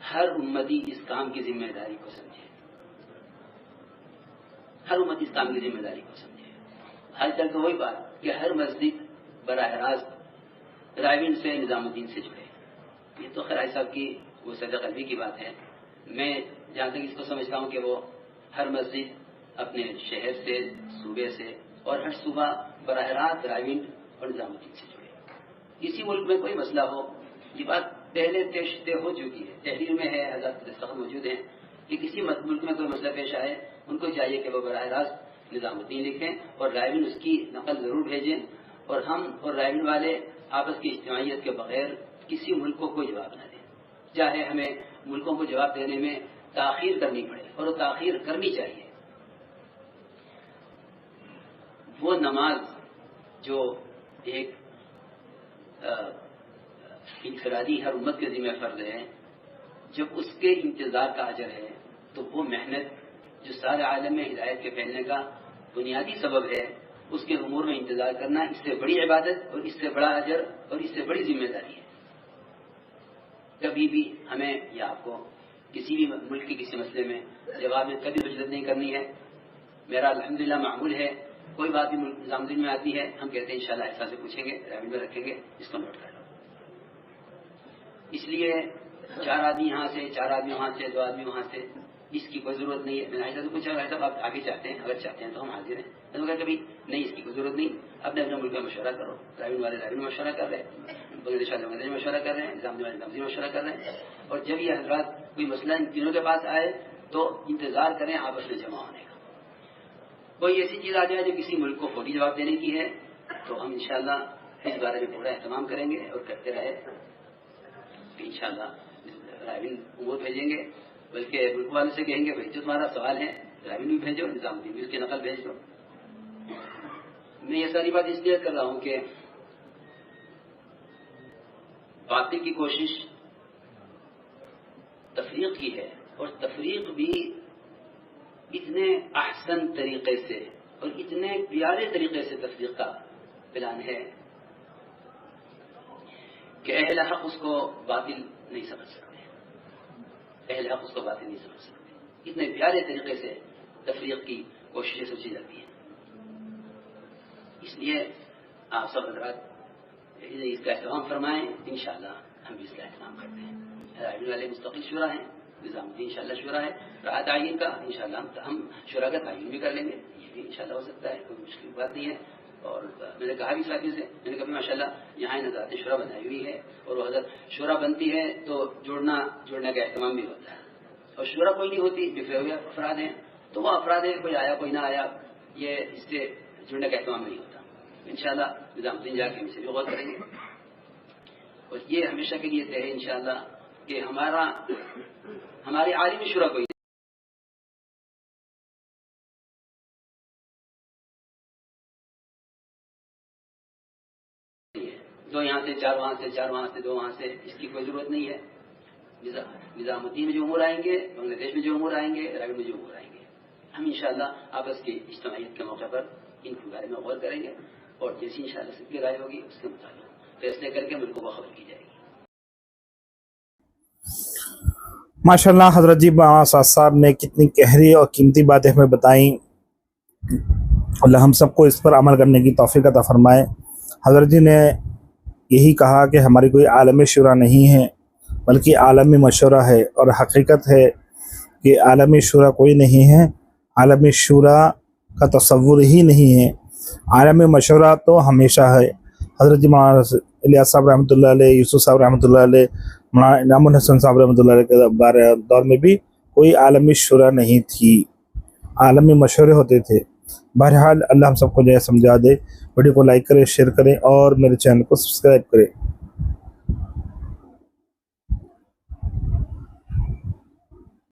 ہر امتی اس کام کی ذمہ داری کو سمجھے، ہر امتی اس کام کی ذمہ داری کو سمجھے۔ آج تک تو وہی بات کہ ہر مسجد براہ راست رائے سے نظام الدین سے جڑے، یہ تو خیر صاحب کی وہ صدق قلبی کی بات ہے۔ میں جہاں تک اس کو سمجھتا ہوں کہ وہ ہر مسجد اپنے شہر سے، صوبے سے، اور ہر صوبہ براہ راست رائے اور نظام الدین سے جڑے۔ کسی ملک میں کوئی مسئلہ ہو، یہ بات پہلے طے ہو چکی ہے، تحریر میں ہے، حضرات دستخط موجود ہیں کہ کسی ملک میں کوئی مسئلہ پیش آئے ان کو چاہیے کہ وہ براہ راست نظام الدین لکھیں اور رائے اس کی نقل ضرور بھیجیں، اور ہم اور رائے والے آپس کی اجتماعیت کے بغیر کسی ملک کو کوئی جواب نہ دیں، چاہے ہمیں ملکوں کو جواب دینے میں تاخیر کرنی پڑے، اور وہ تاخیر کرنی چاہیے۔ وہ نماز جو ایک انفرادی ہر امت کے ذمہ فرض ہے، جب اس کے انتظار کا اجر ہے تو وہ محنت جو سارے عالم میں ہدایت کے پھیلنے کا بنیادی سبب ہے، اس کے امور میں انتظار کرنا اس سے بڑی عبادت اور اس سے بڑا اجر اور اس سے بڑی ذمہ داری ہے۔ کبھی بھی ہمیں یا آپ کو کسی بھی ملک کے کسی مسئلے میں جواب میں کبھی حجت نہیں کرنی ہے۔ میرا الحمدللہ معمول ہے، کوئی بات بھی نظام الدین میں آتی ہے ہم کہتے ہیں انشاءاللہ ایسا سے پوچھیں گے، رائے میں رکھیں گے، اس کو نوٹ کر لو۔ اس لیے 4 آدمی یہاں سے، 4 آدمی وہاں سے، 2 آدمی وہاں سے، اس کی کوئی ضرورت نہیں ہے۔ میں نے ایسا سے پوچھا، ایسا آپ آگے چاہتے ہیں، اگر چاہتے ہیں تو ہم حاضر ہیں۔ میں نے کہا کبھی نہیں، اس کی کوئی ضرورت نہیں، اپنے اپنے ملک میں مشورہ کرو، رائے والے رائے میں مشورہ کر رہے ہیں، بنگلہ دیش والے مشورہ کر رہے ہیں، نظام والے مشورہ کر رہے ہیں، اور جب یہ حضرات کوئی مسئلہ ان تینوں کے پاس آئے تو انتظار کریں آپس میں جمع ہونے کا۔ کوئی ایسی چیز آ جائے جو کسی ملک کو فوری جواب دینے کی ہے تو ہم انشاءاللہ اس بارے میں پورا اہتمام کریں گے اور کرتے رہے کہ انشاءاللہ رائے امور بھیجیں گے، بلکہ ملک والے سے کہیں گے بھائی جو تمہارا سوال ہے رائے بھی بھیجو، نظام الدین بھی اس کی نقل بھیج دو۔ میں یہ ساری بات اس لیے کر رہا ہوں کہ باطل کی کوشش تفریق کی ہے، اور تفریق بھی اتنے احسن طریقے سے اور اتنے پیارے طریقے سے تفریق کا پلان ہے کہ اہل حق اس کو باطل نہیں سمجھ سکتے، اہل حق اس کو باطل نہیں سمجھ سکتے، اتنے پیارے طریقے سے تفریق کی کوششیں سوچی جاتی ہیں۔ اس لیے آپ سب حضرات اس کا اہتمام فرمائیں، انشاءاللہ ہم بھی اس کا اہتمام کرتے ہیں۔ رائے والے مستقل شورا ہیں، نظام الدین انشاءاللہ شورا ہے، رائے تعین کا انشاءاللہ ہم شورا کا تعین بھی کر لیں گے، یہ بھی انشاءاللہ ہو سکتا ہے، کوئی مشکل بات نہیں ہے۔ اور میں نے کہا بھی ساتھی سے، میں نے کہا ماشاءاللہ یہاں نظارت شورا بنائی ہوئی ہے، اور وہ اگر شورا بنتی ہے تو جوڑنے کا اہتمام بھی ہوتا ہے، اور شورا کوئی نہیں ہوتی، بکھرے ہوئے افراد ہیں تو وہ افراد ہیں، کوئی آیا کوئی نہ آیا، یہ اس سے جڑنے کا اہتمام نہیں ہوتا۔ انشاءاللہ نظام الدین جا کے ہم سے بھی غور کریں گے، اور یہ ہمیشہ کے لیے طے ہے انشاءاللہ کہ ہمارے عالم شورا کوئی دو یہاں سے 4 وہاں سے، 4 وہاں سے، 2 وہاں سے، اس کی کوئی ضرورت نہیں ہے۔ نظام الدین میں جو امور آئیں گے، بنگلہ دیش میں جو امور آئیں گے، رائے میں جو امور آئیں گے، ہم انشاءاللہ آپس کی اجتماعیت کے موقع پر ان کے بارے میں غور کریں گے، اور جیسی انشاءاللہ سب کی رائے ہوگی اس کے مطابق فیصلے کر کے ملکوں کو خبر کی جائے گی۔ ماشاءاللہ حضرت جی اساتذہ صاحب نے کتنی گہری اور قیمتی باتیں ہمیں بتائیں، اللہ ہم سب کو اس پر عمل کرنے کی توفیق عطا فرمائے۔ حضرت جی نے یہی کہا کہ ہماری کوئی عالمی شورا نہیں ہے بلکہ عالمی مشورہ ہے، اور حقیقت ہے کہ عالمی شورا کوئی نہیں ہے، عالمی شورا کا تصور ہی نہیں ہے، عالمی مشورہ تو ہمیشہ ہے۔ حضرت جی مولانا الیاس صاحب رحمۃ اللہ علیہ، یوسف صاحب رحمۃ اللہ علیہ، مولانا انعام الحسن صاحب رحمۃ اللہ علیہ کے دور میں بھی کوئی عالمی شورا نہیں تھی، عالمی مشورے ہوتے تھے۔ بہرحال اللہ ہم سب کو جو ہے سمجھا دے۔ ویڈیو کو لائک کریں، شیئر کریں، اور میرے چینل کو سبسکرائب کریں۔